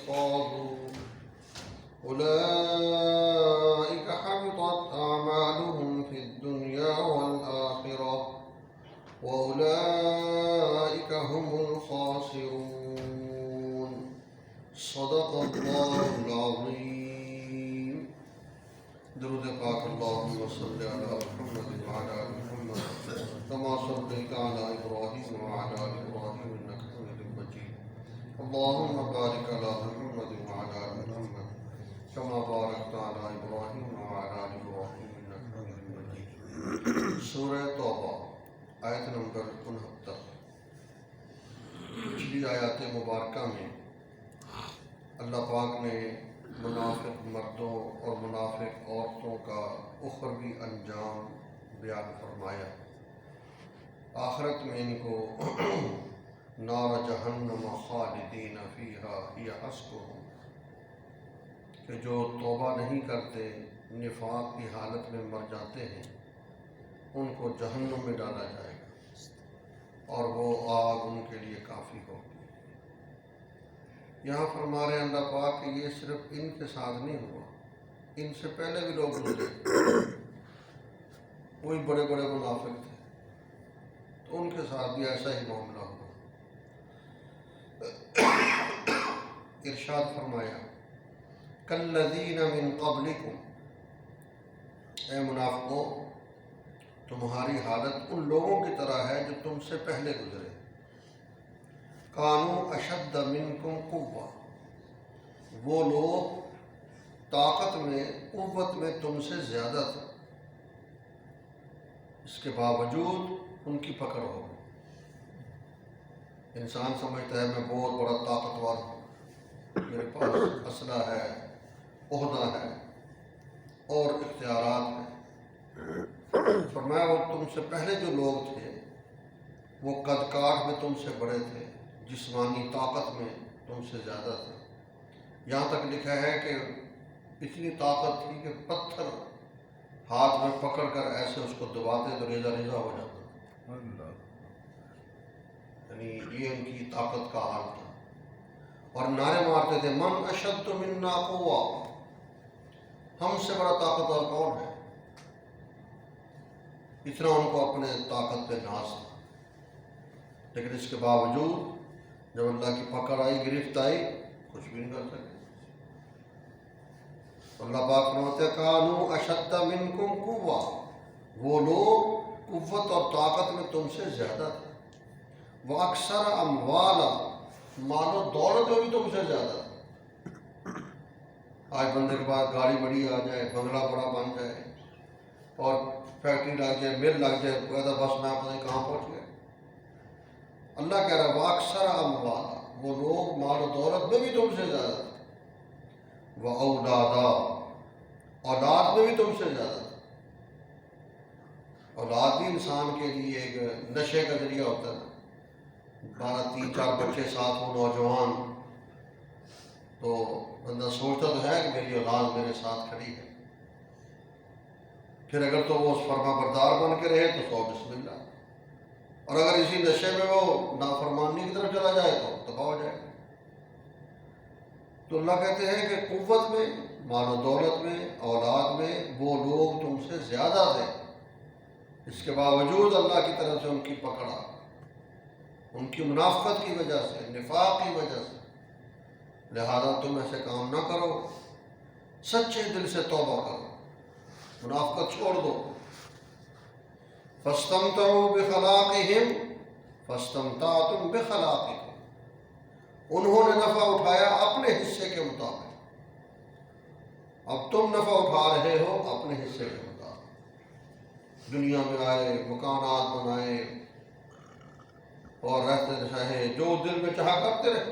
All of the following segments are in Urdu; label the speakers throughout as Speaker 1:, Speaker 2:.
Speaker 1: فازوا أولئك حبطت أعمالهم في الدنيا والآخرة وأولئك هم الخاسرون صدق الله العظيم. درود پاک اللهم صل على محمد وعلى آل محمد كما صليت على إبراهيم وعلى آل إبراهيم إنك حميد مجيد. اللهم بارك على محمد وعلى آل محمد كما باركت على إبراهيم وعلى آل إبراهيم إنك حميد مجيد. سورہ توبہ آیت نمبر 69. پچھلی آیات مبارکہ میں اللہ پاک نے منافق مردوں اور منافق عورتوں کا اخروی انجام بیان فرمایا. آخرت میں ان کو نار جہنم خالدین فیہا ہی حسبہم، کہ جو توبہ نہیں کرتے، نفاق کی حالت میں مر جاتے ہیں، ان کو جہنم میں ڈالا جائے گا اور وہ آگ ان کے لیے کافی ہوگی. یہاں فرما رہے ہیں اللہ پاک کہ یہ صرف ان کے ساتھ نہیں ہوا، ان سے پہلے بھی لوگ گزرے، وہی بڑے بڑے منافق تھے، تو ان کے ساتھ بھی ایسا ہی معاملہ ہوا. ارشاد فرمایا کالذین من قبلکم، اے منافقوں تمہاری حالت ان لوگوں کی طرح ہے جو تم سے پہلے گزرے. کانوا اشد منکم قوہ، وہ لوگ طاقت میں قوت میں تم سے زیادہ تھے، اس کے باوجود ان کی پکڑ ہو گئی. انسان سمجھتا ہے میں بہت بڑا طاقتور ہوں، میرے پاس اسلحہ ہے، عہدہ ہے اور اختیارات ہیں. فرمایا وہ تم سے پہلے جو لوگ تھے وہ قد کاٹ میں تم سے بڑے تھے، جسمانی طاقت میں تم سے زیادہ تھے. یہاں تک لکھا ہے کہ اتنی طاقت تھی کہ پتھر ہاتھ میں پکڑ کر ایسے اس کو دباتے تو ریزہ ریزہ ہو جاتا. یعنی یہ ان کی طاقت کا حال تھا. اور نعرے مارتے تھے من اشد منا قوہ، ہم سے بڑا طاقتور کون ہے. اتنا ان کو اپنے طاقت پہ ناز تھا. لیکن اس کے باوجود جب اللہ کی پکڑ آئی، گرفت آئی، کچھ بھی نہیں کر سکے. اللہ پاک فرماتے ہیں کانوا اشد منکم قوہ، وہ لوگ قوت اور طاقت میں تم سے زیادہ تھے. واکثر اموالا، مال و دولت میں بھی تم سے زیادہ تھے. آج بندے کے پاس گاڑی بڑی آ جائے، بنگلہ بڑا بن جائے اور فیکٹری لگ جائے، مل لگ جائے، کہتا بس میں پتہ نہیں کہاں پہنچ گیا. اللہ کہہ رہا ہے واکثر اموالا، وہ لوگ مال و دولت میں بھی تم سے زیادہ تھے. واولادا، اولاد میں بھی تم سے زیادہ تھے. اولاد بھی انسان کے لیے ایک نشے کا ذریعہ ہوتا ہے. 3 4 بچے ساتھ ہوں، نوجوان، تو بندہ سوچتا تو ہے کہ میری اولاد میرے ساتھ کھڑی ہے. پھر اگر تو وہ فرما بردار بن کے رہے تو بسم اللہ، اور اگر اسی نشے میں وہ نافرمانی کی طرف چلا جائے تو تباہ ہو جائے گا. تو اللہ کہتے ہیں کہ قوت میں، مال و دولت میں، اولاد میں وہ لوگ تم سے زیادہ تھے، اس کے باوجود اللہ کی طرف سے ان کی پکڑ آ، ان کی منافقت کی وجہ سے، نفاق کی وجہ سے. لہذا تم ایسے کام نہ کرو، سچے دل سے توبہ کرو، منافقت چھوڑ دو. فاستمتعوا بخلاقہم فاستمتعتم بخلاقکم، انہوں نے نفع اٹھایا اپنے حصے کے مطابق، اب تم نفع اٹھا رہے ہو اپنے حصے کے مطابق. دنیا میں آئے، مکانات بنائے اور رہتے رہے، جو دل میں چاہا کرتے رہے،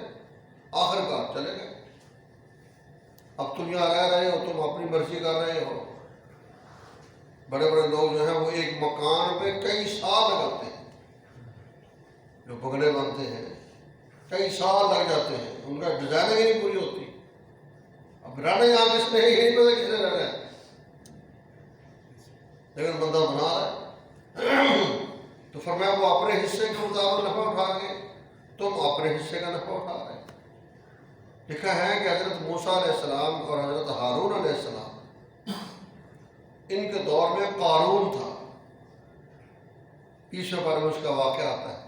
Speaker 1: آخر کار چلے گئے. اب تم یہاں رہ رہے ہو، تم اپنی مرضی کر رہے ہو. بڑے بڑے لوگ جو ہیں وہ ایک مکان پہ کئی سال لگاتے ہیں، جو بنگلے بنتے ہیں کئی سال لگ جاتے ہیں، ان کا ڈیزائننگ ہی نہیں پوری ہوتی. اب رہنا یہاں کس نے ہے یہ نہیں پتا کس نے رہنا ہے، لیکن بندہ بنا رہا ہے. تو فرمایا وہ اپنے حصے کے مطابق نفع اٹھا کے، تم اپنے حصے کا نفع اٹھا رہے. لکھا ہے کہ حضرت موسیٰ علیہ السلام اور حضرت ہارون علیہ السلام ان کے دور میں قارون تھا، پیچھے پر اس کا واقعہ آتا ہے،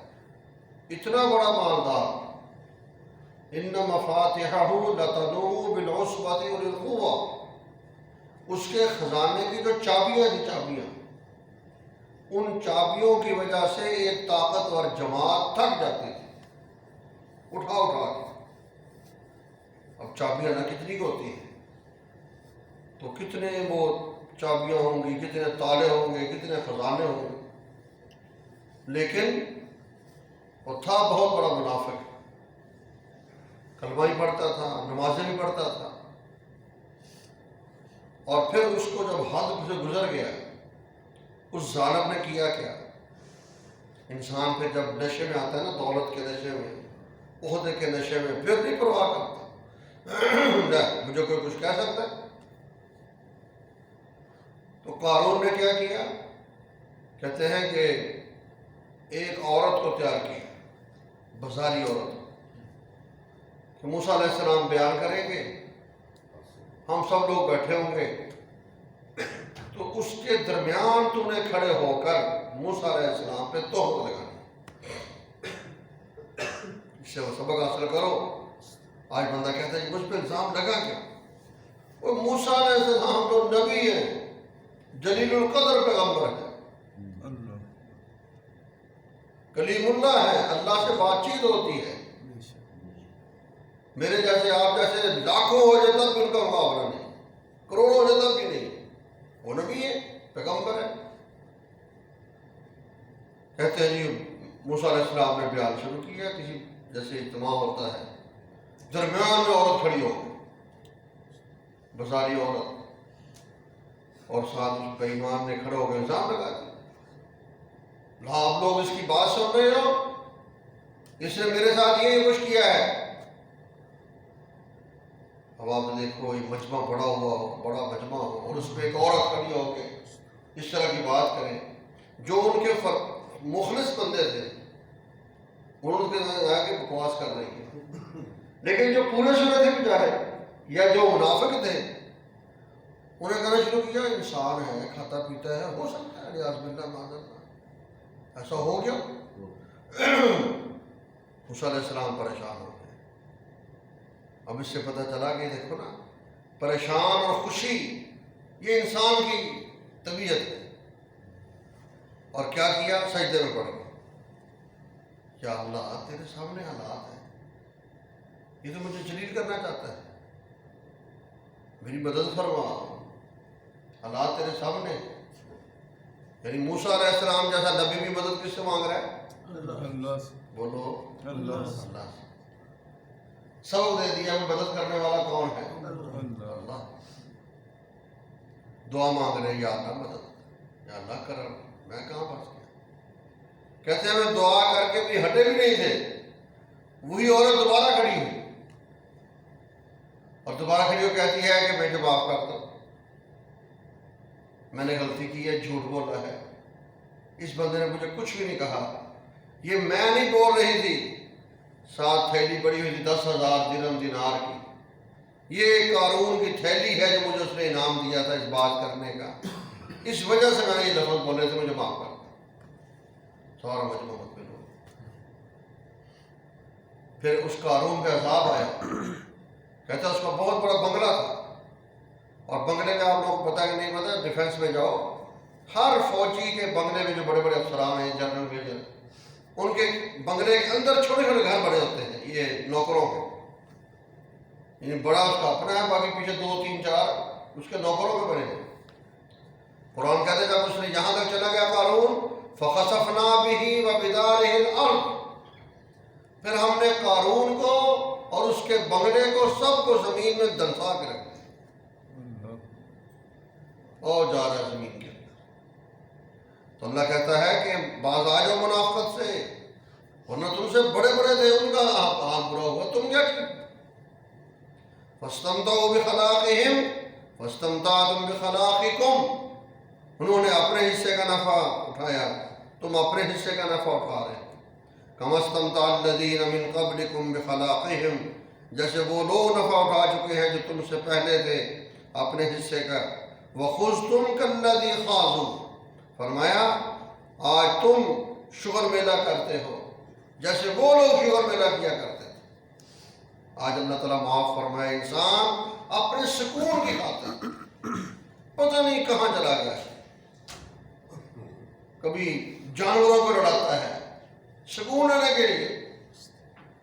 Speaker 1: اتنا بڑا مالدار، ان مفاتحہ لتنوء بالعصبۃ اولي القوہ، اس کے خزانے کی جو چابیاں تھیں، چابیاں، ان چابیوں کی وجہ سے ایک طاقتور جماعت تھک جاتی تھی اٹھا اٹھا کے۔ اب چابیاں نہ کتنی ہوتی ہیں، تو کتنے وہ چابیاں ہوں گی، کتنے تالے ہوں گے، کتنے خزانے ہوں گے، لیکن وہ تھا بہت بڑا منافق، کلمہ ہی پڑھتا تھا، نمازیں بھی پڑھتا تھا، اور پھر اس کو جب حد سے گزر گیا، اس ظالم نے کیا کیا؟ انسان پہ جب نشے میں آتا ہے نا، دولت کے نشے میں، عہدے کے نشے میں، پھر نہیں پرواہ کرتا، مجھے کوئی کچھ کہہ سکتا ہے؟ تو قارون نے کیا کیا؟ کہتے ہیں کہ ایک عورت کو تیار کیا، بازاری عورت، کہ موسیٰ علیہ السلام بیان کریں گے، ہم سب لوگ بیٹھے ہوں گے، تو اس کے درمیان تو نے کھڑے ہو کر موسیٰ علیہ السلام پہ تہمت لگانی، اس سے وہ سبق حاصل کرو۔ آج بندہ کہتا ہے کہ مجھ پہ الزام لگا کیا؟ وہ موسیٰ علیہ السلام تو نبی ہیں، جلیل القدر پیغمبر ہے، کلیم اللہ ہے، اللہ سے بات چیت ہوتی ہے، میرے جیسے آپ جیسے لاکھوں ہو جائے تب بھی ان کا مقابلہ نہیں، کروڑوں ہو جائے تب بھی نہیں، وہ نبی ہے، پیغمبر ہے۔ کہتے ہیں جی موسیٰ علیہ السلام نے بیان شروع کیا، کسی جیسے اجتماع ہوتا ہے، درمیان میں عورت کھڑی ہو گئی، بازاری عورت، اور ساتھ اس بے ایمان نے کھڑے ہو گئے الزام لگا دیا، آپ لوگ اس کی بات سن رہے ہو، اس نے میرے ساتھ یہ کچھ کیا ہے۔ اب آپ دیکھو یہ مجمع بڑا ہوا ہو، بڑا مجمع ہو، اور اس میں ایک عورت کھڑی ہو کے اس طرح کی بات کریں، جو ان کے مخلص بندے تھے انہوں نے آگے بکواس کر رہی ہے، لیکن جو پورے سورے تھے بیچارے یا جو منافق تھے انہیں کہنا شروع کیا انسان ہے، کھاتا پیتا ہے، ہو سکتا ہے، نیاز باللہ معذرت، ایسا ہو گیا۔ موسیٰ علیہ السلام پریشان ہو گئے۔ اب اس سے پتہ چلا کہ دیکھو نا، پریشان اور خوشی یہ انسان کی طبیعت ہے۔ اور کیا کیا؟ سجدے میں پڑ گئے، یا اللہ تیرے سامنے حالات ہیں، یہ تو مجھے جلیل کرنا چاہتا ہے، میری مدد فرما، حالات تیرے سامنے ہیں۔ یعنی موسیٰ علیہ السلام جیسا نبی بھی مدد کس سے مانگ رہا ہے؟ اللہ سے، بولو اللہ سے۔ سبق دے دیا، میں مدد کرنے والا کون ہے؟ اللہ۔ دعا مانگ رہے، یا اللہ مدد، یا اللہ کرم، میں کہاں پھنس گیا؟ کہتے ہیں میں دعا کر کے بھی ہٹے بھی نہیں تھے، وہی عورت دوبارہ کھڑی ہوئی اور دوبارہ کھڑی ہو کہتی ہے کہ مجھے معاف کر دو، میں نے غلطی کی ہے، جھوٹ بولا ہے، اس بندے نے مجھے کچھ بھی نہیں کہا، یہ میں نہیں بول رہی تھی، ساتھ تھیلی پڑی ہوئی تھی 10,000 درہم دینار کی، یہ قارون کی تھیلی ہے جو مجھے اس نے انعام دیا تھا اس بات کرنے کا، اس وجہ سے میں نے یہ لفظ بولے تھے، مجھے معاف کر دو۔ سارا مجمع مت ملو۔ پھر اس قارون پہ عذاب آیا، کہتا اس کا بہت بڑا بنگلہ تھا، اور بنگلے میں آپ لوگ کو پتہ کہ نہیں پتہ، ڈیفینس میں جاؤ، ہر فوجی کے بنگلے میں جو بڑے بڑے افسران ہیں، جنرل میجر، ان کے بنگلے کے اندر چھوٹے چھوٹے گھر بڑے ہوتے ہیں، یہ نوکروں کے، یعنی بڑا اس کا اپنا ہے، باقی پیچھے 2 3 4 اس کے نوکروں کے بنے ہیں۔ قرآن کہتے ہیں جب اس نے یہاں تک چلا گیا قارون، فَخَسَفْنَا بِهِ وَبِدَارِهِ الْأَرْضِ، پھر ہم نے قارون کو اور اس کے بنگلے کو سب کو زمین میں دنسا کے رکھ دیا، اور جا رہا ہے زمین کے اندر۔ تو اللہ کہتا ہے کہ باز آ جاؤ منافقت سے، ورنہ تم سے بڑے بڑے تھے، ان کا حال برا ہوا، تم کیا ٹھیک۔ فَاسْتَمْتَعُوا بِخَلَاقِهِمْ وَاسْتَمْتَعْتُمْ بِخَلَاقِكُمْ، انہوں نے اپنے حصے کا نفع اٹھایا، تم اپنے حصے کا نفع اٹھا رہے۔ كَمَا اسْتَمْتَعَ الَّذِينَ مِنْ قَبْلِكُمْ بِخَلَاقِهِمْ، جیسے وہ لوگ نفع اٹھا چکے ہیں جو تم سے پہلے تھے اپنے حصے کا. وَخُذْتُمْ كَالَّذِي خَاضُوا، فرمایا آج تم شغل میلہ کرتے ہو جیسے وہ لوگ شغل میلہ کیا کرتے تھے. آج اللہ تعالیٰ معاف فرمائے، انسان اپنے سکون کی خاطر پتہ نہیں کہاں چلا گیا ہے، کبھی جانوروں کو لڑاتا ہے سکون لینے کے لیے،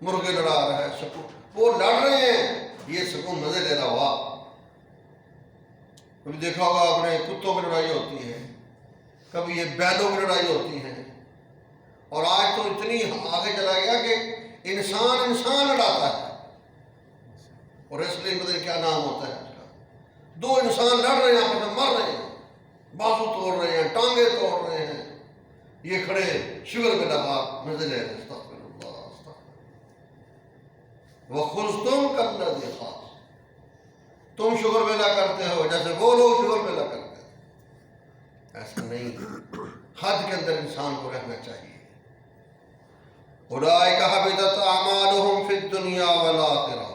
Speaker 1: مرغے لڑا رہا ہے سکون، وہ لڑ رہے ہیں یہ سکون مزے لے رہا ہوا. کبھی دیکھا ہوگا آپ نے کتوں کی لڑائی ہوتی ہے، کبھی یہ بیلوں کی لڑائی ہوتی ہے، اور آج تو اتنی آگے چلا گیا کہ انسان لڑاتا ہے. اور ریسلنگ پتہ کیا نام ہوتا ہے اس کا، دو انسان لڑ رہے ہیں آپس میں، مر رہے ہیں، بازو توڑ رہے ہیں، ٹانگیں توڑ رہے ہیں، یہ کھڑے شگر میں لگا مزے لے رہے. استغفر اللہ استغفر. وَخُذْتُمْ كَالَّذِي خَاضُوا، تم شگر میلہ کرتے ہو جیسے وہ لوگ شگر میلہ کرتے ہیں. ایسا نہیں، حد کے اندر انسان کو رہنا چاہیے. اولئک حبطت اعمالهم فی الدنیا والآخرہ،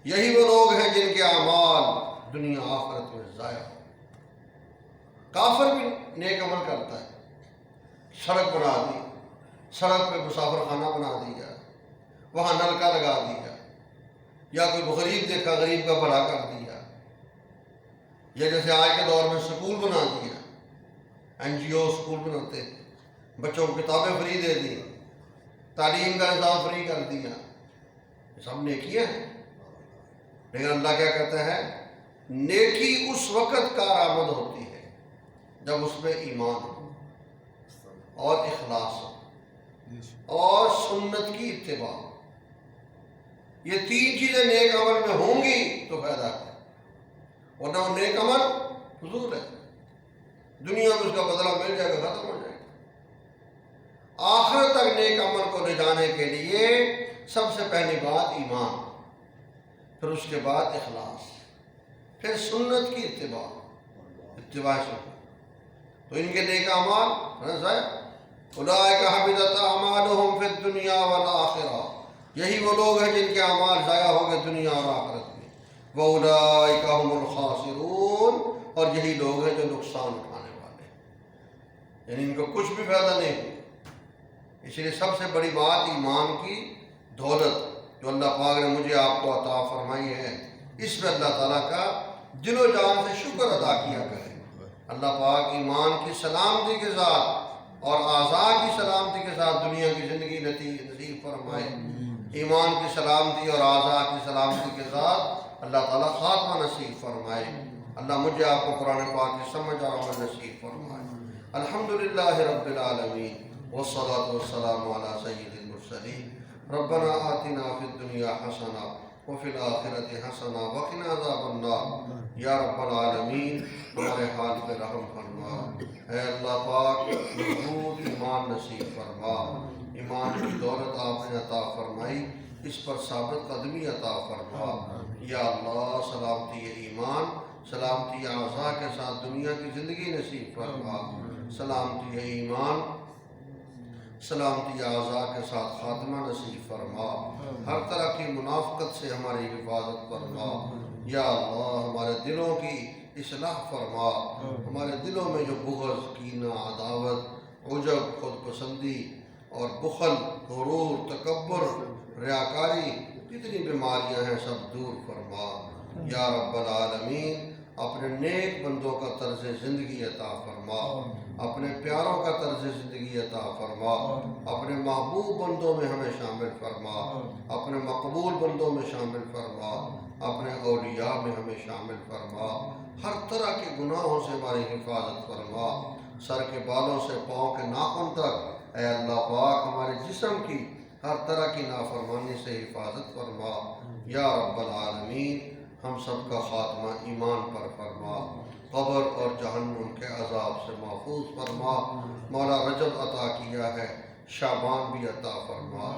Speaker 1: یہی وہ لوگ ہیں جن کے اعمال دنیا آخرت میں ضائع ہو. کافر بھی نیک عمل کرتا ہے، سڑک بنا دی، سڑک پہ مسافر خانہ بنا دیا، وہاں نلکا لگا دیا، یا کوئی غریب دیکھا غریب کا بھلا کر دیا، یا جیسے آج کے دور میں سکول بنا دیا، NGO سکول بناتے ہیں، بچوں کو کتابیں فری دے دی، تعلیم کا نظام فری کر دیا، یہ سب نیکیاں ہیں. لیکن اللہ کیا کہتا ہے، نیکی اس وقت کارآمد ہوتی ہے جب اس میں ایمان ہو اور اخلاص ہو اور سنت کی اتباع ہو. یہ تین چیزیں نیک عمل میں ہوں گی تو فائدہ ہے، ورنہ وہ نیک عمل فضول ہے، دنیا میں اس کا بدلہ مل جائے گا، ختم ہو جائے گا. آخرت تک نیک عمل کو لے جانے کے لیے سب سے پہلی بات ایمان، پھر اس کے بعد اخلاص، پھر سنت کی اتباع سنت. تو ان کے نیک اعمال ضائع. اولئک حبطت اعمالهم فی الدنیا والآخرہ، یہی وہ لوگ ہیں جن کے اعمال ضائع ہو گئے دنیا اور آخرت میں. وَأُولَئِكَ هُمُ الْخَاسِرُونَ، اور یہی لوگ ہیں جو نقصان اٹھانے والے ہیں، یعنی ان کو کچھ بھی فائدہ نہیں ہو. اس لیے سب سے بڑی بات ایمان کی دولت جو اللہ پاک نے مجھے آپ کو عطا فرمائی ہے، اس میں اللہ تعالیٰ کا دل و جان سے شکر ادا کیا کرے. اللہ پاک ایمان کی سلامتی کے ساتھ اور اعضاء کی سلامتی کے ساتھ دنیا کی زندگی نصیب فرمائے. ایمان کی سلامتی اور اعضاء کی سلامتی کے ساتھ اللہ تعالیٰ خاتمہ نصیب فرمائے. اللہ مجھے آپ کو قرآن پاک کی سمجھ اور عمل نصیب فرمائے. الحمدللہ رب العالمین والصلاة والسلام علی سید المرسلین. ربنا آتنا فی الدنیا حسنہ وفی الآخرۃ حسنہ وقنا عذاب النار. یا رب العالمین ہمارے حال پہ رحم فرما. اے اللہ پاک مضبوط ایمان نصیب فرما. ایمان کی دولت آپ نے عطا فرمائی، اس پر ثابت قدمی عطا فرما. یا اللہ سلامتی ایمان، سلامتی اعضاء کے ساتھ دنیا کی زندگی نصیب فرما. سلامتی ایمان، سلامتی اعضاء کے ساتھ خاتمہ نصیب فرما. ہر طرح کی منافقت سے ہماری حفاظت فرما. یا اللہ ہمارے دلوں کی اصلاح فرما. ہمارے دلوں میں جو بغض، کینہ، عداوت، عجب، خود پسندی اور بخل، غرور، تکبر، ریاکاری، جتنی بیماریاں ہیں سب دور فرما. یا رب العالمین اپنے نیک بندوں کا طرز زندگی عطا فرما، اپنے پیاروں کا طرز زندگی عطا فرما. اپنے محبوب بندوں میں ہمیں شامل فرما، اپنے مقبول بندوں میں شامل فرما، اپنے اولیاء میں ہمیں شامل فرما. ہر طرح کے گناہوں سے ہماری حفاظت فرما، سر کے بالوں سے پاؤں کے ناخن تک. اے اللہ پاک ہمارے جسم کی ہر طرح کی نافرمانی سے حفاظت فرما. یا رب العالمین ہم سب کا خاتمہ ایمان پر فرما. قبر اور جہنم کے عذاب سے محفوظ فرما. مولا رجب عطا کیا ہے، شعبان بھی عطا فرما.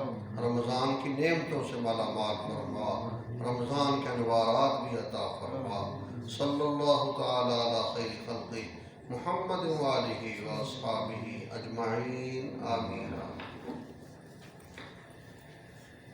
Speaker 1: رمضان کی نعمتوں سے مالا مال فرما، رمضان کے انوارات بھی عطا فرما. صلی اللہ تعالی علی خیر خلقہ محمد و آلہ و اصحابہ اجمعین. آمین.